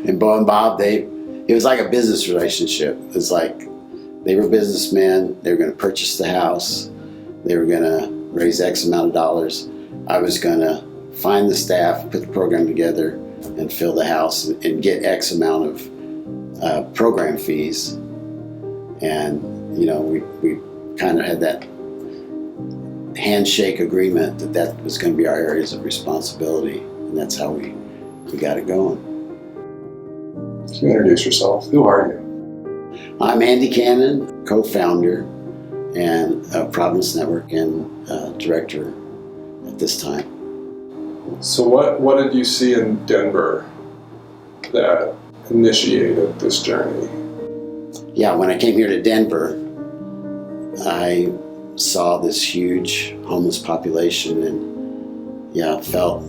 And Bo and Bob, it was like a business relationship. It was like they were businessmen. They were going to purchase the house. They were going to raise X amount of dollars. I was going to find the staff, put the program together, and fill the house and get X amount of program fees. And, we kind of had that handshake agreement that was going to be our areas of responsibility. And that's how we got it going. So introduce yourself. Who are you? I'm Andy Cannon, co-founder and Providence Network and director at this time. So what did you see in Denver that initiated this journey? Yeah, when I came here to Denver, I saw this huge homeless population and felt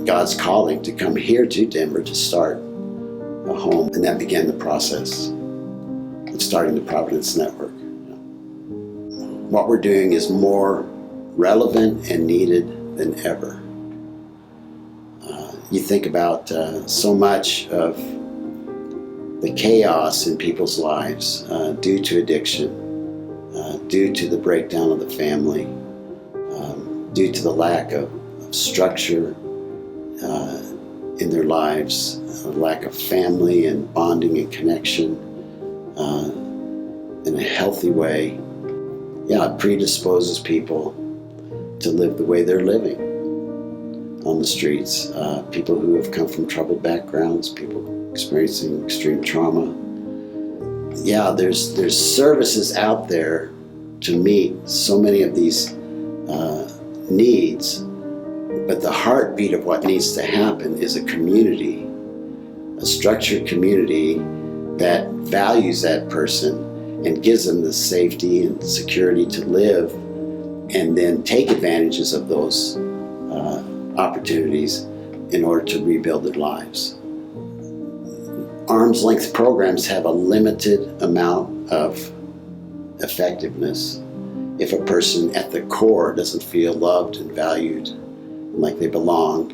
God's calling to come here to Denver to start a home. And that began the process of starting the Providence Network. What we're doing is more relevant and needed than ever. You think about so much of the chaos in people's lives due to addiction, due to the breakdown of the family, due to the lack of structure in their lives, a lack of family and bonding and connection in a healthy way. It predisposes people to live the way they're living on the streets. People who have come from troubled backgrounds, people experiencing extreme trauma. There's services out there to meet so many of these needs, but the heartbeat of what needs to happen is a community, a structured community that values that person and gives them the safety and security to live and then take advantages of those opportunities in order to rebuild their lives. Arm's length programs have a limited amount of effectiveness if a person at the core doesn't feel loved and valued and like they belong.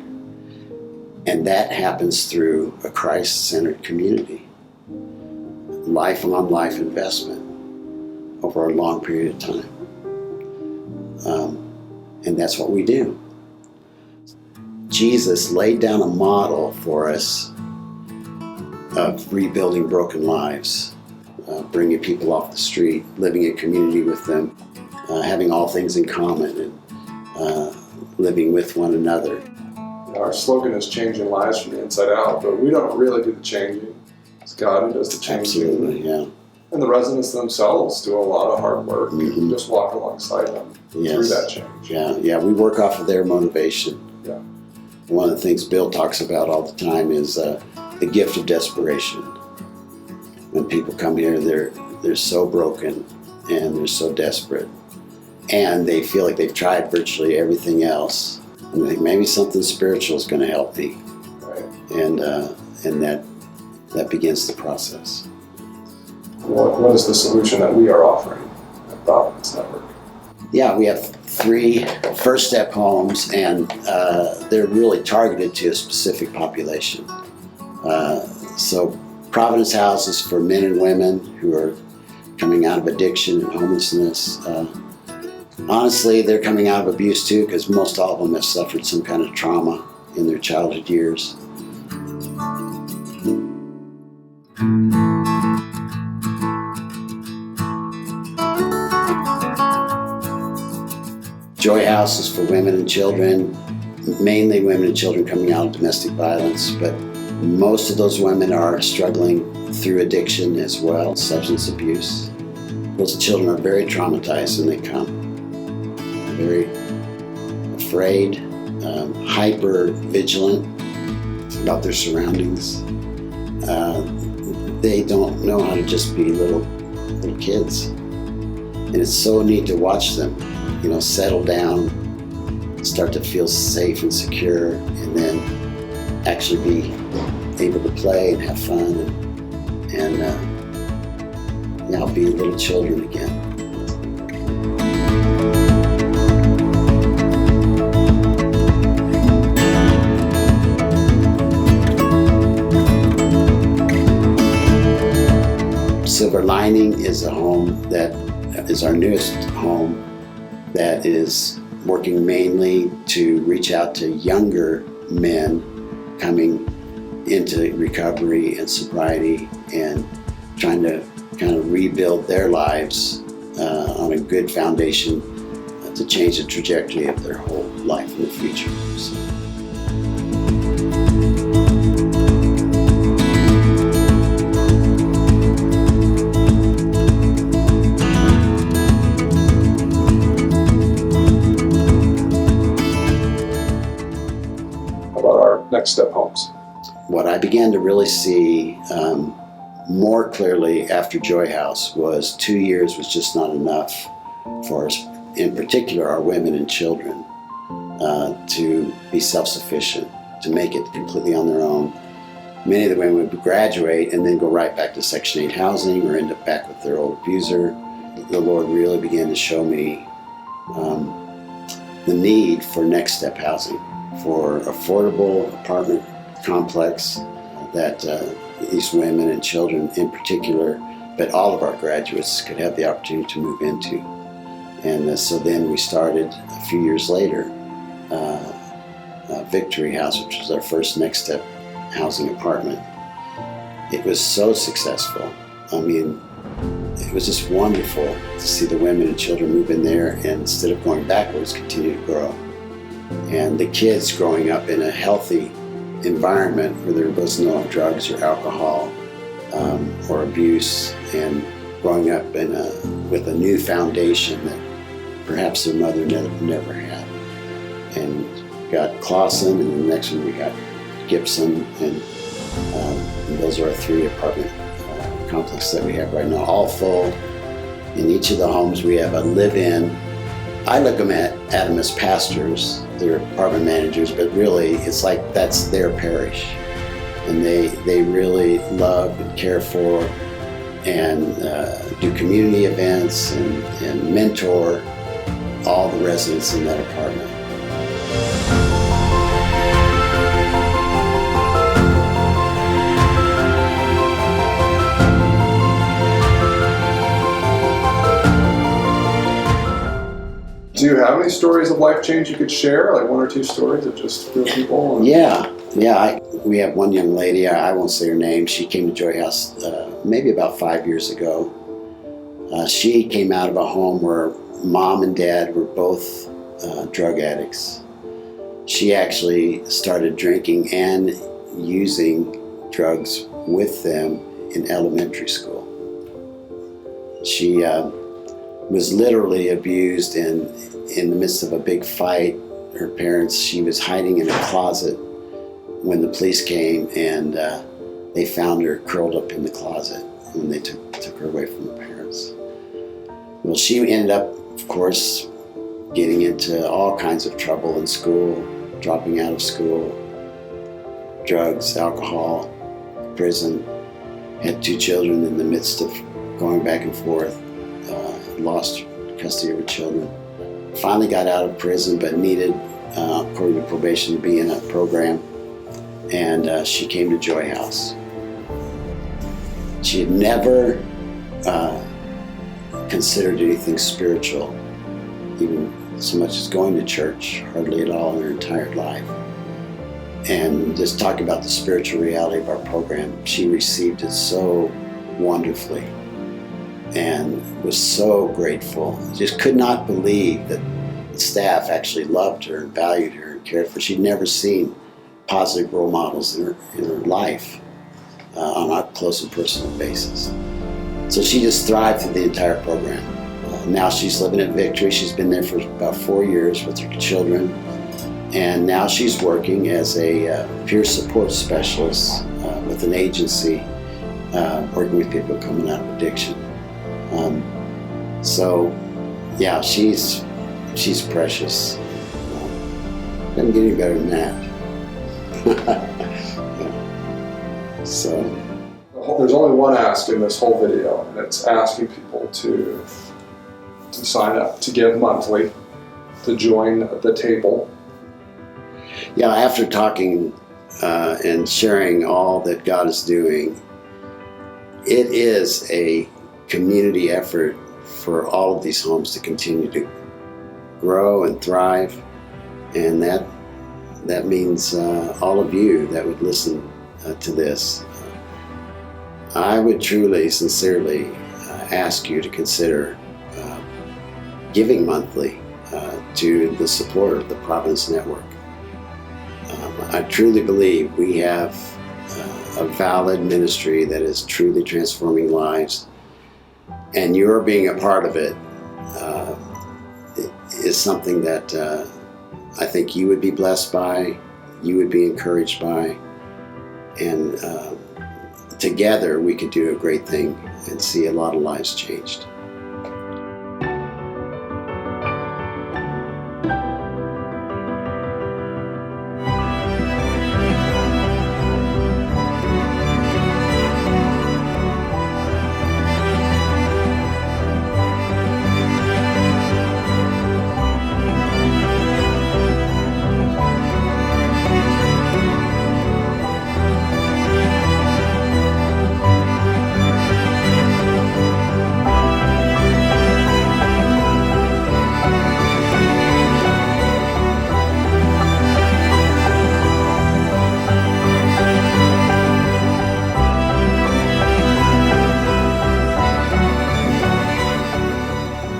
And that happens through a Christ-centered community. Life-on-life investment over a long period of time. And that's what we do. Jesus laid down a model for us of rebuilding broken lives, bringing people off the street, living in community with them, having all things in common, and living with one another. Our slogan is changing lives from the inside out, but we don't really do the changing. It's God who does the changing. Absolutely, yeah. And the residents themselves do a lot of hard work. Mm-hmm. Just walk alongside them through that change. Yeah, we work off of their motivation. Yeah. One of the things Bill talks about all the time is the gift of desperation. When people come here, they're so broken and they're so desperate, and they feel like they've tried virtually everything else, and they think maybe something spiritual is going to help me, Right. and that begins the process. What is the solution that we are offering at Providence Network? Yeah, we have 3 FirstStep homes, and they're really targeted to a specific population. So Providence houses for men and women who are coming out of addiction and homelessness. Honestly, they're coming out of abuse too, because most all of them have suffered some kind of trauma in their childhood years. Joy House is for women and children, mainly women and children coming out of domestic violence, but most of those women are struggling through addiction as well, substance abuse. Those children are very traumatized when they come, very afraid, hyper vigilant about their surroundings. They don't know how to just be little kids. And it's so neat to watch them, settle down, start to feel safe and secure, and then actually be able to play and have fun and be little children again. Silver Lining is a home that is our newest home that is working mainly to reach out to younger men coming into recovery and sobriety and trying to kind of rebuild their lives on a good foundation to change the trajectory of their whole life in the future. So. Next Step Homes. What I began to really see more clearly after Joy House was 2 years was just not enough for us, in particular our women and children, to be self-sufficient, to make it completely on their own. Many of the women would graduate and then go right back to Section 8 housing or end up back with their old abuser. The Lord really began to show me the need for Next Step Housing, for affordable apartment complex that these women and children in particular, but all of our graduates could have the opportunity to move into. And so then we started a few years later, Victory House, which was our first Next Step Housing apartment. It was so successful. I mean, it was just wonderful to see the women and children move in there and instead of going backwards, continue to grow. And the kids growing up in a healthy environment where there was no drugs or alcohol or abuse, and growing up with a new foundation that perhaps their mother never had. And got Clausen, and the next one we got Gibson, and those are our 3 apartment complexes that we have right now, all full. In each of the homes we have a live-in. I look at them as pastors, they're apartment managers, but really it's like that's their parish. And they really love and care for and do community events and mentor all the residents in that apartment. Do you have any stories of life change you could share? Like 1 or 2 stories of just real people? Yeah. We have one young lady, I won't say her name, she came to Joy House maybe about 5 years ago. She came out of a home where mom and dad were both drug addicts. She actually started drinking and using drugs with them in elementary school. She was literally abused and in the midst of a big fight. Her parents, she was hiding in a closet when the police came, and they found her curled up in the closet when they took her away from her parents. Well, she ended up, of course, getting into all kinds of trouble in school, dropping out of school, drugs, alcohol, prison, had 2 children in the midst of going back and forth, lost custody of her children. Finally got out of prison, but needed, according to probation, to be in a program. And she came to Joy House. She had never considered anything spiritual, even so much as going to church, hardly at all in her entire life. And just talk about the spiritual reality of our program. She received it so wonderfully and was so grateful. Just could not believe that the staff actually loved her and valued her and cared for her. She'd never seen positive role models in her life on a close and personal basis. So she just thrived through the entire program. Now she's living at Victory. She's been there for about 4 years with her children. And now she's working as a peer support specialist with an agency working with people coming out of addiction. So, yeah, she's precious. Doesn't get any better than that. Yeah. So, there's only one ask in this whole video, and it's asking people to sign up, to give monthly, to join the table. Yeah, after talking and sharing all that God is doing, it is a community effort for all of these homes to continue to grow and thrive, and that means all of you that would listen to this. I would truly, sincerely ask you to consider giving monthly to the support of the Providence Network. I truly believe we have a valid ministry that is truly transforming lives, and your being a part of it is something that I think you would be blessed by, you would be encouraged by, and together we could do a great thing and see a lot of lives changed.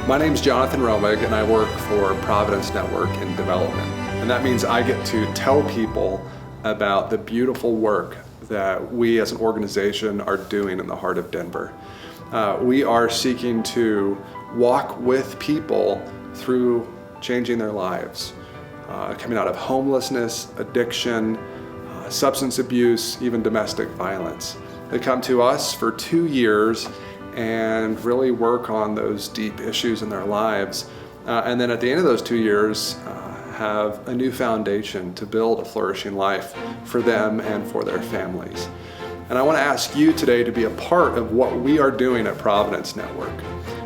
My name's Jonathan Romig, and I work for Providence Network in development. And that means I get to tell people about the beautiful work that we as an organization are doing in the heart of Denver. We are seeking to walk with people through changing their lives, coming out of homelessness, addiction, substance abuse, even domestic violence. They come to us for 2 years and really work on those deep issues in their lives. And then at the end of those 2 years, have a new foundation to build a flourishing life for them and for their families. And I want to ask you today to be a part of what we are doing at Providence Network.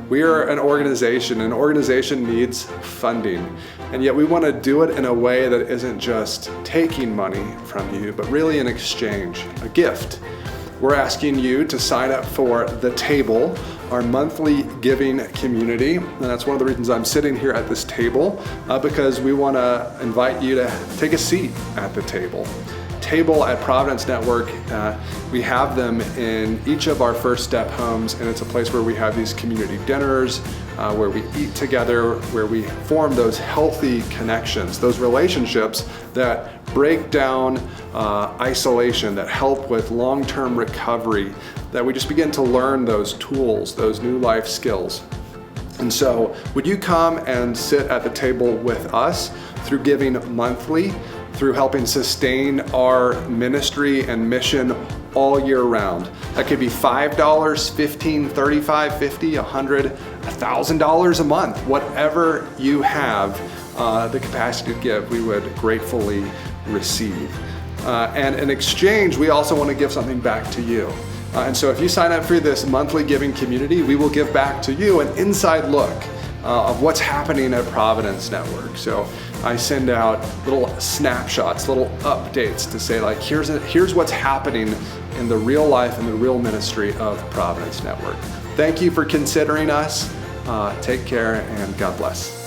We are an organization. An organization needs funding, and yet we want to do it in a way that isn't just taking money from you, but really an exchange, a gift. We're asking you to sign up for The Table, our monthly giving community. And that's one of the reasons I'm sitting here at this table, because we want to invite you to take a seat at the table. Table at Providence Network, we have them in each of our FirstStep homes, and it's a place where we have these community dinners, where we eat together, where we form those healthy connections, those relationships that break down isolation, that help with long-term recovery, that we just begin to learn those tools, those new life skills. And so would you come and sit at the table with us through giving monthly, through helping sustain our ministry and mission all year round? That could be $5, $15, $35, $50, $100, $1,000 a month. Whatever you have the capacity to give, we would gratefully receive. And in exchange, we also want to give something back to you. And so if you sign up for this monthly giving community, we will give back to you an inside look of what's happening at Providence Network. So I send out little snapshots, little updates to say, like, here's what's happening in the real life and the real ministry of Providence Network. Thank you for considering us. Take care, and God bless.